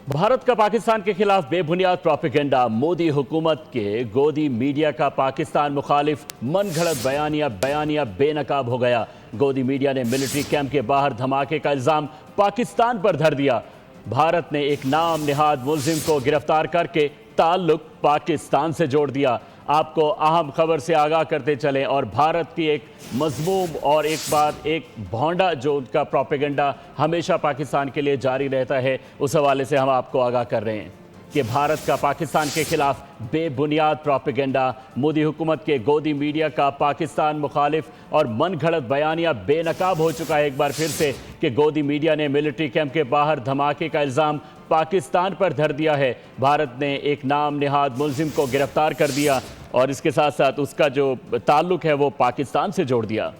भारत का पाकिस्तान के खिलाफ बेबुनियाद प्रोपेगेंडा। मोदी हुकूमत के गोदी मीडिया का पाकिस्तान मुखालिफ मन घड़त बयानिया बेनकाब हो गया। गोदी मीडिया ने मिलिट्री कैंप के बाहर धमाके का इल्ज़ाम पाकिस्तान पर धर दिया। भारत ने एक नाम निहाद मुलजिम को गिरफ्तार करके ताल्लुक पाकिस्तान से जोड़ दिया। आपको अहम खबर से आगाह करते चलें और भारत की एक मज़मूम और एक भौंडा जो उनका प्रोपेगेंडा हमेशा पाकिस्तान के लिए जारी रहता है, उस हवाले से हम आपको आगाह कर रहे हैं कि भारत का पाकिस्तान के खिलाफ बेबुनियाद प्रोपेगेंडा। मोदी हुकूमत के गोदी मीडिया का पाकिस्तान मुखालिफ और मन घड़त बयानिया बेनकाब हो चुका है एक बार फिर से कि गोदी मीडिया ने मिलिट्री कैंप के बाहर धमाके का इल्ज़ाम पाकिस्तान पर धर दिया है। भारत ने एक नाम निहाद मुलजिम को गिरफ्तार कर दिया और इसके साथ साथ उसका जो ताल्लुक है वो पाकिस्तान से जोड़ दिया।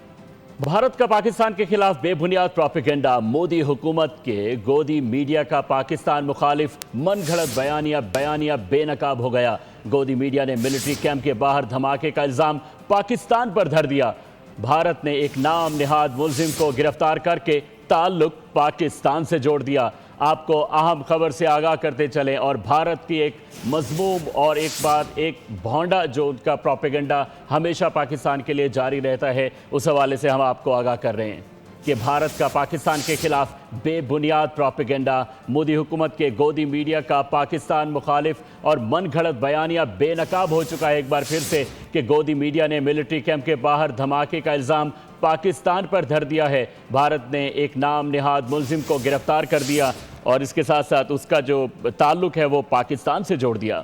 भारत का पाकिस्तान के खिलाफ बेबुनियाद प्रोपेगेंडा। मोदी हुकूमत के गोदी मीडिया का पाकिस्तान मुखालिफ मन घड़त बयानिया बेनकाब हो गया। गोदी मीडिया ने मिलिट्री कैंप के बाहर धमाके का इल्ज़ाम पाकिस्तान पर धर दिया। भारत ने एक नाम निहाद मुलजिम को गिरफ्तार करके ताल्लुक पाकिस्तान से जोड़ दिया। आपको अहम खबर से आगाह करते चलें और भारत की एक मज़मूम और एक भौंडा जो उनका प्रोपेगेंडा हमेशा पाकिस्तान के लिए जारी रहता है, उस हवाले से हम आपको आगाह कर रहे हैं कि भारत का पाकिस्तान के खिलाफ बेबुनियाद प्रोपेगेंडा। मोदी हुकूमत के गोदी मीडिया का पाकिस्तान मुखालिफ और मन घड़त बयानिया बेनकाब हो चुका है एक बार फिर से कि गोदी मीडिया ने मिलिट्री कैंप के बाहर धमाके का इल्ज़ाम पाकिस्तान पर धर दिया है। भारत ने एक नाम निहाद मुलजिम को गिरफ्तार कर दिया और इसके साथ साथ उसका जो ताल्लुक है वो पाकिस्तान से जोड़ दिया।